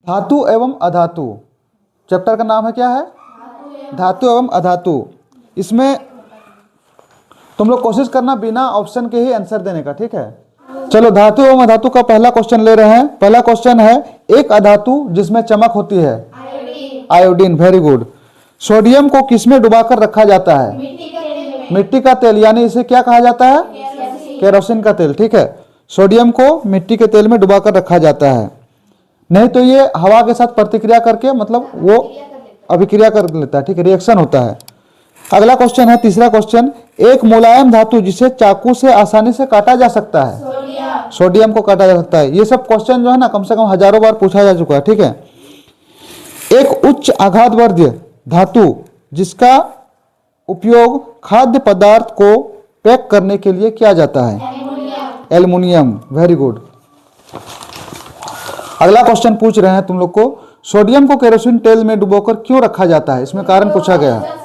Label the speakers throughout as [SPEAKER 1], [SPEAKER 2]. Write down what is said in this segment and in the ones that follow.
[SPEAKER 1] धातु एवं अधातु, चैप्टर का नाम है क्या है? धातु एवं अधातु। इसमें तुम लोग कोशिश करना बिना ऑप्शन के ही आंसर देने का, ठीक है? चलो धातु एवं अधातु का पहला क्वेश्चन ले रहे हैं। पहला क्वेश्चन है, एक अधातु जिसमें चमक होती है, आयोडीन। Very good. सोडियम को किसमें डुबाकर रखा जाता है? मिट्टी का तेल, यानी इसे क्या कहा जाता है? केरोसिन का तेल, ठीक है। सोडियम को मिट्टी के तेल में डुबाकर रखा जाता है, नहीं तो ये हवा के साथ प्रतिक्रिया करके मतलब वो अभिक्रिया कर लेता है, ठीक है, रिएक्शन होता है। अगला क्वेश्चन है, तीसरा क्वेश्चन, एक मुलायम धातु जिसे चाकू से आसानी से काटा जा सकता है। सोडियम को काटा जा सकता है। ये सब क्वेश्चन जो है ना कम से कम हजारों बार पूछा जा चुका है, ठीक है। एक उच्च आघातवर्धीय धातु जिसका उपयोग खाद्य पदार्थ को पैक करने के लिए किया जाता है, एल्युमिनियम। Very good. अगला क्वेश्चन पूछ रहे हैं तुम लोग को, सोडियम को केरोसिन तेल में डुबोकर क्यों रखा जाता है? इसमें कारण पूछा गया है,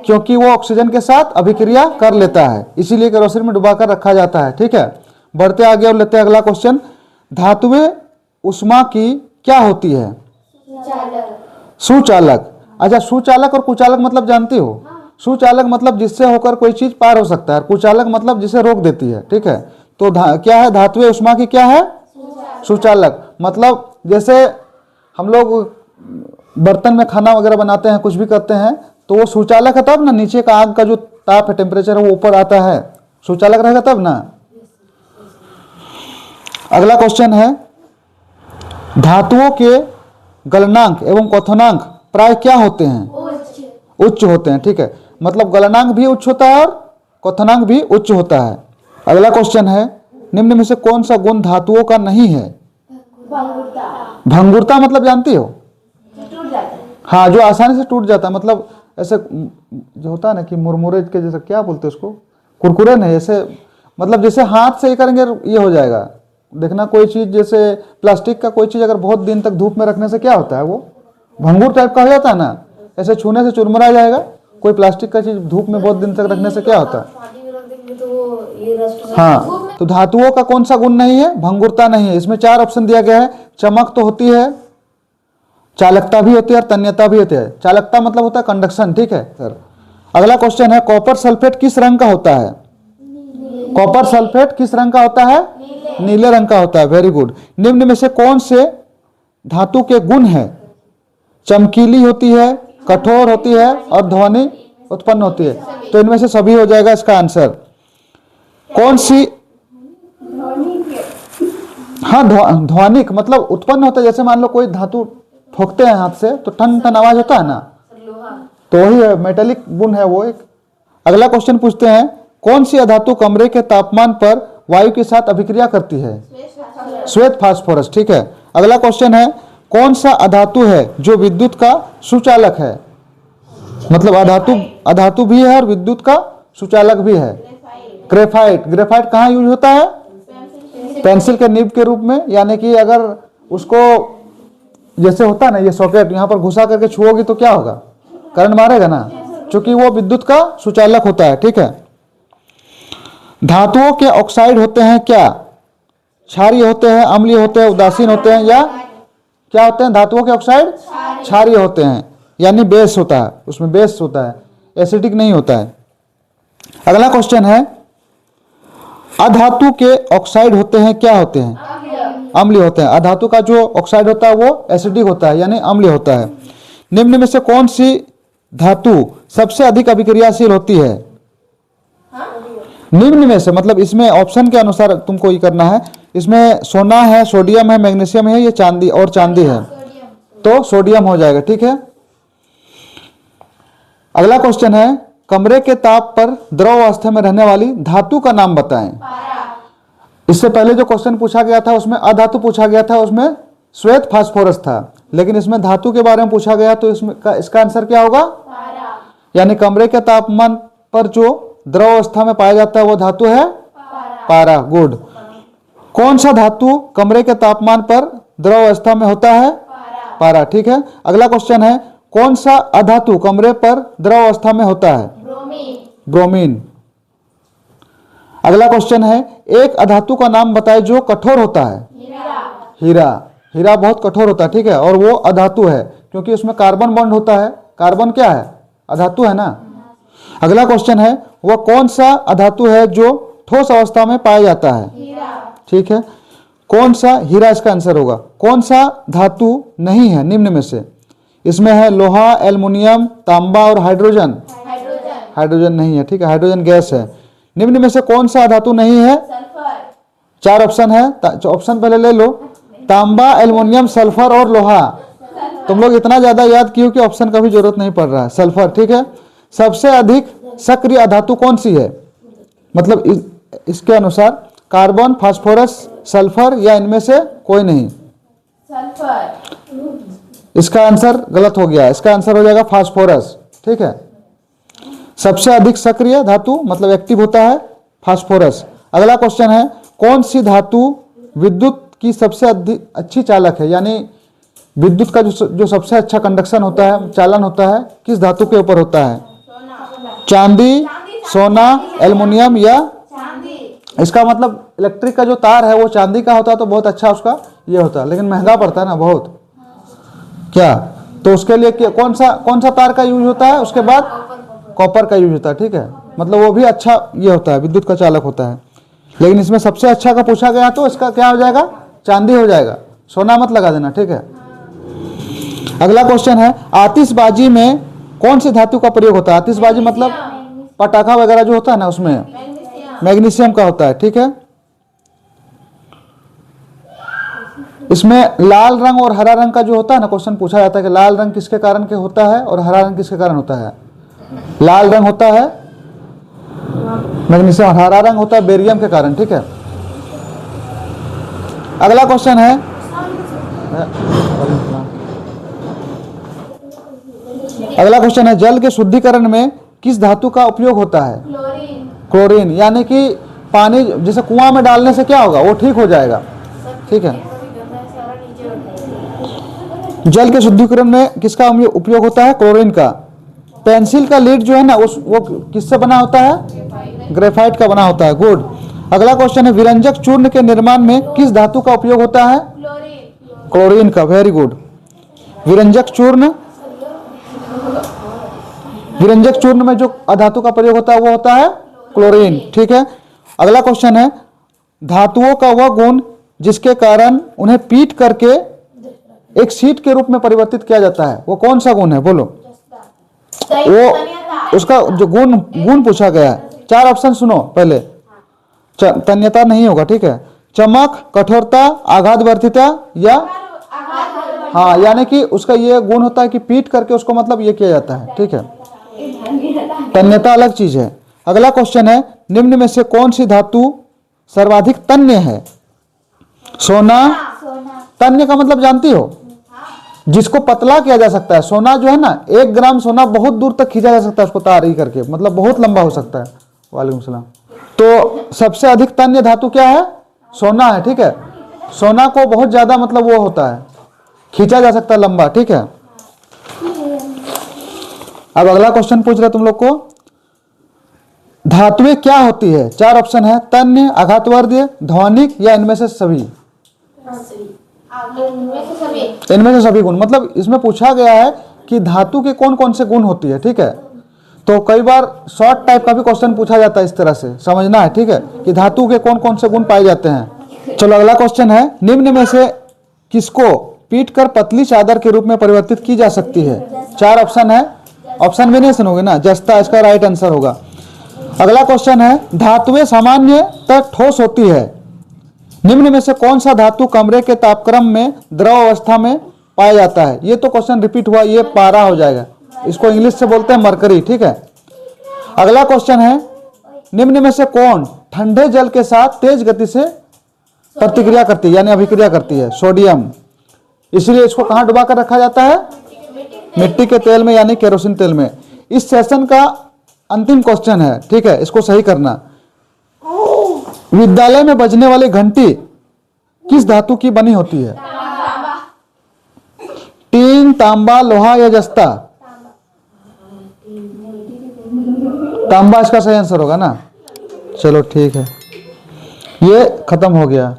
[SPEAKER 1] क्योंकि वो ऑक्सीजन के साथ अभिक्रिया कर लेता है, इसीलिए केरोसिन में डुबाकर रखा जाता है, ठीक है। बढ़ते आगे और लेते हैं अगला क्वेश्चन, धातुएं उष्मा की क्या होती है? सुचालक। अच्छा, सुचालक और कुचालक मतलब जानती हो? सुचालक मतलब जिससे होकर कोई चीज पार हो सकता है, कुचालक मतलब जिसे रोक देती है, ठीक है। तो क्या है, धातुएं उष्मा की क्या है? सुचालक। मतलब जैसे हम लोग बर्तन में खाना वगैरह बनाते हैं, कुछ भी करते हैं, तो वो सुचालक है तब ना, नीचे का आग का जो ताप है, टेम्परेचर है, वो ऊपर आता है, सुचालक रहेगा तब ना। अगला क्वेश्चन है, धातुओं के गलनांक एवं क्वथनांक प्राय क्या होते हैं? उच्च होते हैं, ठीक है। मतलब गलनांक भी उच्च होता है और क्वथनांक भी उच्च होता है। अगला क्वेश्चन है, निम्न में से कौन सा गुण धातुओं का नहीं है? भंगुरता मतलब जानती हो? हाँ, जो आसानी से टूट जाता है, मतलब ऐसे जो होता है ना कि मुरमुरे के जैसे, क्या बोलते हैं उसको, कुरकुरे नहीं, ऐसे मतलब जैसे हाथ से ये करेंगे ये हो जाएगा। देखना कोई चीज जैसे प्लास्टिक का कोई चीज अगर बहुत दिन तक धूप में रखने से क्या होता है, वो भंगुर टाइप का हो जाता है ना, ऐसे छूने से चुरमुरा जाएगा। कोई प्लास्टिक का चीज धूप में बहुत दिन तक रखने से क्या होता है? हाँ, तो धातुओं का कौन सा गुण नहीं है? भंगुरता नहीं है। इसमें 4 ऑप्शन दिया गया है, चमक तो होती है, चालकता भी होती है और तन्यता भी होती है। चालकता मतलब होता है कंडक्शन, ठीक है सर। अगला क्वेश्चन है, कॉपर सल्फेट किस रंग का होता है? कॉपर सल्फेट किस रंग का होता है? नीले रंग का होता है। Very good. निम्न में से कौन से धातु के गुण है? चमकीली होती है, कठोर होती है और ध्वनि उत्पन्न होती है। तो इनमें से सभी हो जाएगा इसका आंसर। कौन सी? हाँ, ध्वनिक मतलब उत्पन्न होता है। जैसे मान लो कोई धातु ठोकते हैं हाथ से तो ठन ठन आवाज होता है ना, तो वही है, मेटेलिक गुण है वो एक। अगला क्वेश्चन पूछते हैं, कौन सी अधातु कमरे के तापमान पर वायु के साथ अभिक्रिया करती है? श्वेत फास्फोरस, ठीक है। अगला क्वेश्चन है, कौन सा अधातु है जो विद्युत का सुचालक है? मतलब अधातु भी है और विद्युत का सुचालक भी है। ग्रेफाइट। ग्रेफाइट कहाँ यूज होता है? पेंसिल के निब के रूप में, यानी कि अगर उसको जैसे होता है ना ये सॉकेट, यहाँ पर घुसा करके छुओगी तो क्या होगा? करंट मारेगा ना, क्योंकि वो विद्युत का सुचालक होता है, ठीक है। धातुओं के ऑक्साइड होते हैं क्या? क्षारीय होते हैं, अम्लीय होते हैं, उदासीन होते हैं, या क्या होते हैं? धातुओं के ऑक्साइड क्षारीय होते हैं, यानी बेस होता है, उसमें बेस होता है, एसिडिक नहीं होता है। अगला क्वेश्चन है, अधातु के ऑक्साइड होते हैं क्या होते हैं? अम्लीय होते हैं। अधातु का जो ऑक्साइड होता है वो एसिडिक होता है, यानी अम्लीय होता है। निम्न में से कौन सी धातु सबसे अधिक अभिक्रियाशील होती है? निम्न में से मतलब इसमें ऑप्शन के अनुसार तुमको ये करना है। इसमें सोना है, सोडियम है, मैग्नीशियम है, ये चांदी और चांदी है, तो सोडियम हो जाएगा, ठीक है। अगला क्वेश्चन है, कमरे के ताप पर द्रव अवस्था में रहने वाली धातु का नाम बताएं। इससे पहले जो क्वेश्चन पूछा गया था उसमें अधातु पूछा गया था, उसमें श्वेत फास्फोरस था, लेकिन इसमें धातु के बारे में पूछा गया, तो इसका आंसर क्या होगा? यानी कमरे के तापमान पर जो द्रव अवस्था में पाया जाता है वो धातु है पारा। गुड। कौन सा धातु कमरे के तापमान पर द्रव अवस्था में होता है? पारा, ठीक है। अगला क्वेश्चन है, कौन सा अधातु कमरे पर द्रव अवस्था में होता है? ब्रोमीन। अगला क्वेश्चन है, एक अधातु का नाम बताएं जो कठोर होता है? हीरा। हीरा बहुत कठोर होता है, ठीक है, और वो अधातु है क्योंकि उसमें कार्बन बॉन्ड होता है। कार्बन क्या है? अधातु है ना। अगला क्वेश्चन है, वह कौन सा अधातु है जो ठोस अवस्था में पाया जाता है? ठीक है, कौन सा? हीरा इसका आंसर होगा। कौन सा धातु नहीं है निम्न में से? इसमें है लोहा, एल्युमिनियम, तांबा और हाइड्रोजन। हाइड्रोजन नहीं है, ठीक है, हाइड्रोजन गैस है। निम्न में से कौन सा धातु नहीं है? चार ऑप्शन है, ऑप्शन पहले ले लो। तांबा, एल्युमिनियम, सल्फर और लोहा। तुम लोग इतना ज्यादा याद किए कि ऑप्शन का भी जरूरत नहीं पड़ रहा है। सल्फर, ठीक है। सबसे अधिक सक्रिय अधातु कौन सी है? मतलब इसके अनुसार कार्बन, फास्फोरस, सल्फर या इनमें से कोई नहीं? सल्फर। इसका आंसर गलत हो गया, इसका आंसर हो जाएगा फास्फोरस, ठीक है। सबसे अधिक सक्रिय धातु मतलब एक्टिव होता है फास्फोरस। अगला क्वेश्चन है, कौन सी धातु विद्युत की सबसे अच्छी चालक है? यानी विद्युत का जो सबसे अच्छा कंडक्शन होता है, चालन होता है, किस धातु के ऊपर होता है? चांदी, सोना, एल्युमिनियम या इसका मतलब इलेक्ट्रिक का जो तार है वो चांदी का होता है तो बहुत अच्छा उसका ये होता है, लेकिन महंगा पड़ता है ना बहुत। क्या? तो उसके लिए कौन सा तार का यूज होता है? उसके बाद कॉपर का यूज होता है, ठीक है। मतलब वो भी अच्छा ये होता है, विद्युत का चालक होता है। लेकिन इसमें सबसे अच्छा का पूछा गया तो इसका क्या हो जाएगा? चांदी हो जाएगा। सोना मत लगा देना, ठीक है। अगला क्वेश्चन है, आतिशबाजी में कौन सी धातु का प्रयोग होता है? आतिशबाजी मतलब पटाखा वगैरह जो होता है ना, उसमें मैग्नीशियम का होता है, ठीक है। इसमें लाल रंग और हरा रंग का जो होता है ना, क्वेश्चन पूछा जाता है कि लाल रंग किसके कारण के होता है और हरा रंग किसके कारण होता है? लाल रंग होता है मैग्नीशियम, हरा रंग होता है बेरियम के कारण, ठीक है। अगला क्वेश्चन है, जल के शुद्धिकरण में किस धातु का उपयोग होता है? क्लोरीन। यानी कि पानी जैसे कुआं में डालने से क्या होगा? वो ठीक हो जाएगा, ठीक है। जल के शुद्धिकरण में किसका उपयोग होता है? क्लोरीन का। पेंसिल का लीड जो है ना वो किससे बना होता है? ग्रेफाइट का बना होता है, गुड। अगला क्वेश्चन है, विरंजक चूर्ण के निर्माण में किस धातु का उपयोग होता है? क्लोरीन का, वेरी गुड। विरंजक चूर्ण में जो अधातु का प्रयोग होता है वो होता है क्लोरीन, ठीक है। अगला क्वेश्चन है, धातुओं का वह गुण जिसके कारण उन्हें पीट करके एक शीट के रूप में परिवर्तित किया जाता है, वो कौन सा गुण है? बोलो। वो उसका जो गुण पूछा गया है, चार ऑप्शन सुनो पहले। तन्यता नहीं होगा, ठीक है। चमक, कठोरता, आघातवर्तीता या हाँ, यानी कि उसका ये गुण होता है कि पीट करके उसको मतलब ये किया जाता है, ठीक है। तन्यता अलग चीज है। अगला क्वेश्चन है, निम्न में से कौन सी धातु सर्वाधिक तन्य है? सोना। तन्य का मतलब जानती हो? जिसको पतला किया जा सकता है। सोना जो है ना, 1 ग्राम सोना बहुत दूर तक खींचा जा सकता है उसको तार ही करके, मतलब बहुत लंबा हो सकता है। वालेकुम सलाम। तो सबसे अधिक तन्य धातु क्या है? सोना है, ठीक है। सोना को बहुत ज्यादा मतलब वो होता है, खींचा जा सकता है लंबा, ठीक है। अब अगला क्वेश्चन पूछ रहा है तुम लोग को, धातुएं क्या होती है? चार ऑप्शन है, तन्य, आघातवर्तीय, ध्वनिक या इनमें से सभी? इनमें से सभी गुण। मतलब इसमें पूछा गया है कि धातु के कौन कौन से गुण होती है, ठीक है। तो कई बार शॉर्ट टाइप का भी क्वेश्चन पूछा जाता है, इस तरह से समझना है, ठीक है, कि धातु के कौन कौन से गुण पाए जाते हैं। चलो अगला क्वेश्चन है, निम्न में से किसको पीट कर पतली चादर के रूप में परिवर्तित की जा सकती है? चार ऑप्शन है, ऑप्शन भी नहीं सुनोगे ना, जस्ता इसका राइट आंसर होगा। अगला क्वेश्चन है, धातुएं सामान्यतः ठोस होती है, निम्न में से कौन सा धातु कमरे के तापक्रम में द्रव अवस्था में पाया जाता है? ये तो क्वेश्चन रिपीट हुआ, ये पारा हो जाएगा, इसको इंग्लिश से बोलते हैं मरकरी, ठीक है। अगला क्वेश्चन है, निम्न में से कौन ठंडे जल के साथ तेज गति से प्रतिक्रिया करती है, यानी अभिक्रिया करती है? सोडियम। इसलिए इसको कहां डुबा कर रखा जाता है? मिट्टी के तेल में, यानी केरोसिन तेल में। इस सेशन का अंतिम क्वेश्चन है, ठीक है, इसको सही करना। विद्यालय में बजने वाली घंटी किस धातु की बनी होती है? टीन, तांबा, लोहा या जस्ता? तांबा इसका सही आंसर होगा ना। चलो ठीक है, ये खत्म हो गया।